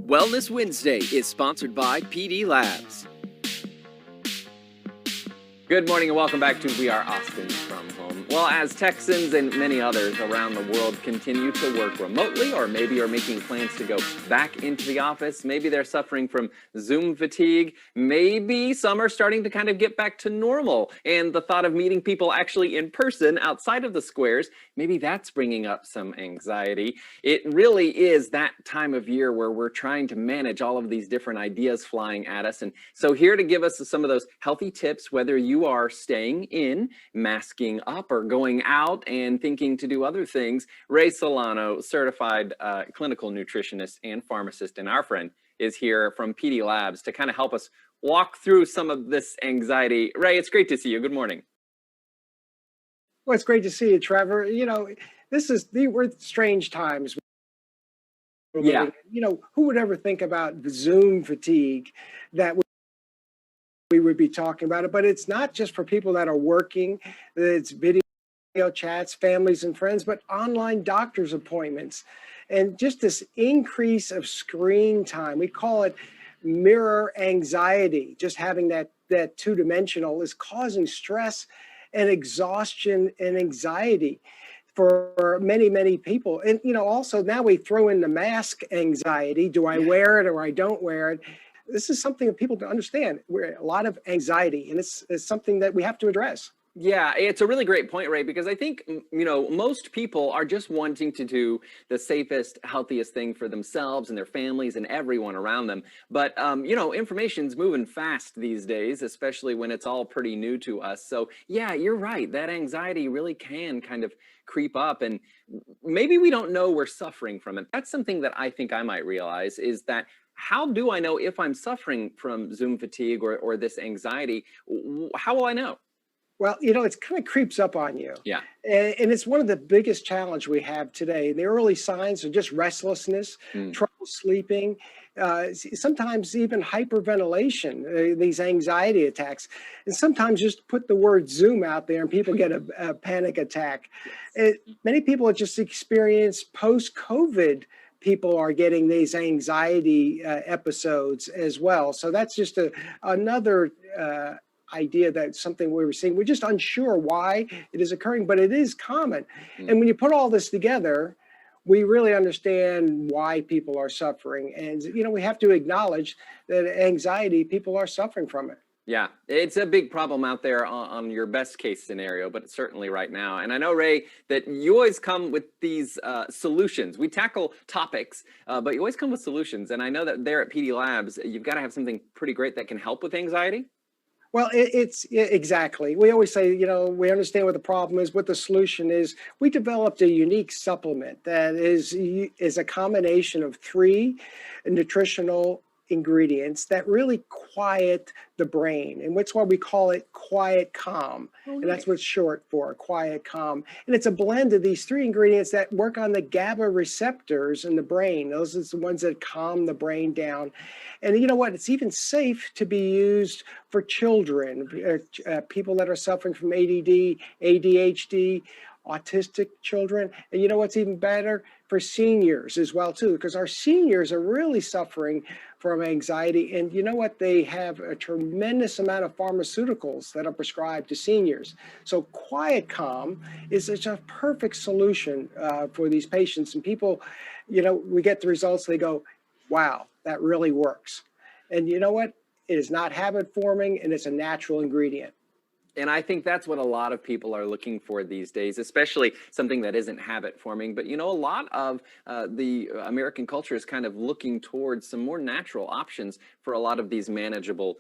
Wellness Wednesday is sponsored by PDLabs. Good morning and welcome back to We Are Austin from home. Well, as Texans and many others around the world continue to work remotely, or maybe are making plans to go back into the office, maybe they're suffering from Zoom fatigue, maybe some are starting to kind of get back to normal, and the thought of meeting people actually in person outside of the squares, maybe that's bringing up some anxiety. It really is that time of year where we're trying to manage all of these different ideas flying at us, and so here to give us some of those healthy tips, whether you are staying in, masking up, or going out and thinking to do other things, Ray Solano, certified clinical nutritionist and pharmacist, and our friend is here from PDLabs to kind of help us walk through some of this anxiety. Ray, it's great to see you. Good morning. Well, it's great to see you, Trevor. You know, we're strange times. Yeah. You know, who would ever think about the Zoom fatigue that we would be talking about it? But it's not just for people that are working. It's video chats, families and friends, but online doctor's appointments. And just this increase of screen time, we call it mirror anxiety. Just having that two-dimensional is causing stress and exhaustion and anxiety for many, many people. And, you know, also now we throw in the mask anxiety. Do I wear it or I don't wear it? This is something that people don't understand. We're a lot of anxiety, and it's something that we have to address. Yeah, it's a really great point, Ray, because I think, you know, most people are just wanting to do the safest, healthiest thing for themselves and their families and everyone around them. But, you know, information's moving fast these days, especially when it's all pretty new to us. So, yeah, you're right. That anxiety really can kind of creep up, and maybe we don't know we're suffering from it. That's something that I think I might realize, is that how do I know if I'm suffering from Zoom fatigue or this anxiety? How will I know? Well, you know, it kind of creeps up on you. Yeah. And it's one of the biggest challenge we have today. The early signs are just restlessness, trouble sleeping, sometimes even hyperventilation, these anxiety attacks. And sometimes just put the word Zoom out there and people get a panic attack. Many people have just experienced post-COVID. People are getting these anxiety episodes as well. So that's just another idea that something we were seeing. We're just unsure why it is occurring, but it is common. And when you put all this together, we really understand why people are suffering. And, you know, we have to acknowledge that anxiety, people are suffering from it. Yeah, it's a big problem out there on your best case scenario, but certainly right now. And I know, Ray, that you always come with these solutions. We tackle topics, but you always come with solutions. And I know that there at PDLabs, you've got to have something pretty great that can help with anxiety. Well, exactly. We always say, you know, we understand what the problem is, what the solution is. We developed a unique supplement that is a combination of 3 nutritional ingredients that really quiet the brain, and that's why we call it QuiCalm. And that's what's short for, QuiCalm. And it's a blend of these 3 ingredients that work on the GABA receptors in the brain. Those are the ones that calm the brain down. And you know what? It's even safe to be used for children, people that are suffering from ADD, ADHD, autistic children. And you know what's even better? For seniors as well too, because our seniors are really suffering from anxiety. And you know what? They have a tremendous amount of pharmaceuticals that are prescribed to seniors. So QuiCalm is a perfect solution for these patients. And people, you know, we get the results, they go, wow, that really works. And you know what? It is not habit forming, and it's a natural ingredient. And I think that's what a lot of people are looking for these days, especially something that isn't habit forming. But, you know, a lot of the American culture is kind of looking towards some more natural options for a lot of these manageable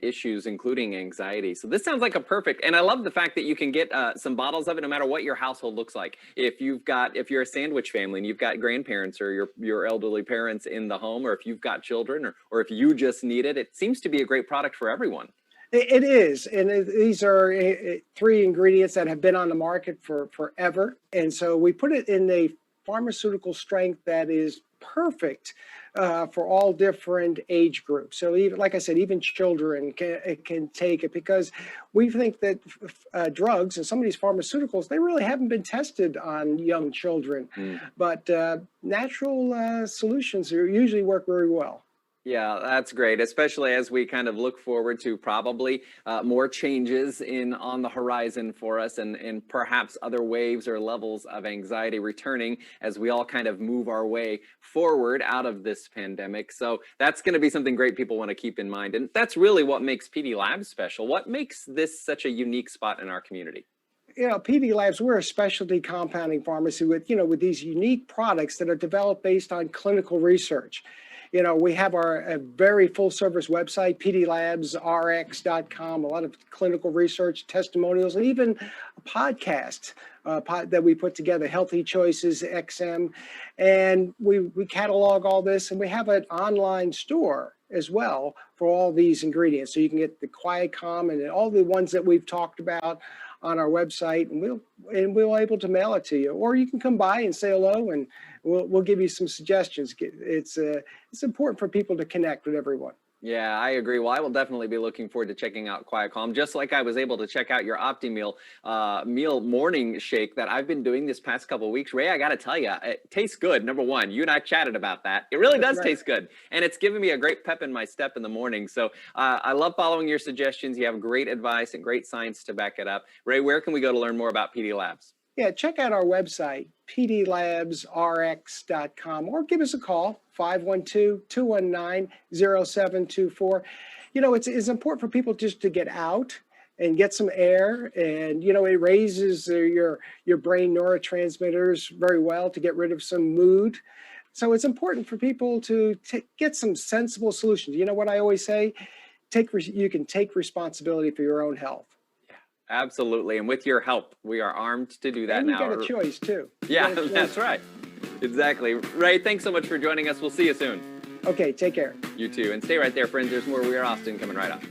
issues, including anxiety. So this sounds like a perfect, and I love the fact that you can get some bottles of it no matter what your household looks like. If you're a sandwich family and you've got grandparents or your elderly parents in the home, or if you've got children, or if you just need it, it seems to be a great product for everyone. It is, and these are 3 ingredients that have been on the market for forever. And so we put it in a pharmaceutical strength that is perfect for all different age groups. So even, like I said, even children can take it, because we think that drugs and some of these pharmaceuticals, they really haven't been tested on young children, but natural solutions usually work very well. Yeah, that's great, especially as we kind of look forward to probably more changes on the horizon for us, and perhaps other waves or levels of anxiety returning as we all kind of move our way forward out of this pandemic. So that's going to be something great people want to keep in mind. And that's really what makes PDLabs special. What makes this such a unique spot in our community? PDLabs, we're a specialty compounding pharmacy with these unique products that are developed based on clinical research. We have a very full service website, PDLabsRx.com, a lot of clinical research, testimonials, and even a podcast that we put together, Healthy Choices XM. And we catalog all this, and we have an online store as well for all these ingredients. So you can get the QuiCalm and all the ones that we've talked about on our website, and we'll able to mail it to you, or you can come by and say hello, and we'll give you some suggestions. It's important for people to connect with everyone. Yeah, I agree. Well, I will definitely be looking forward to checking out QuiCalm, just like I was able to check out your OptiMeal meal morning shake that I've been doing this past couple of weeks. Ray, I got to tell you, it tastes good. Number one, you and I chatted about that. It really does taste good, and it's giving me a great pep in my step in the morning. So I love following your suggestions. You have great advice and great science to back it up. Ray, where can we go to learn more about PDLabs? Yeah, check out our website, PDLabsRx.com, or give us a call, 512-219-0724. It's important for people just to get out and get some air, and it raises your brain neurotransmitters very well to get rid of some mood. So it's important for people to get some sensible solutions. You know what I always say? You can take responsibility for your own health. Absolutely. And with your help, we are armed to do that now. And you got a choice, too. Yeah, that's right. Exactly. Ray, thanks so much for joining us. We'll see you soon. Okay, take care. You too. And stay right there, friends. There's more We Are Austin coming right up.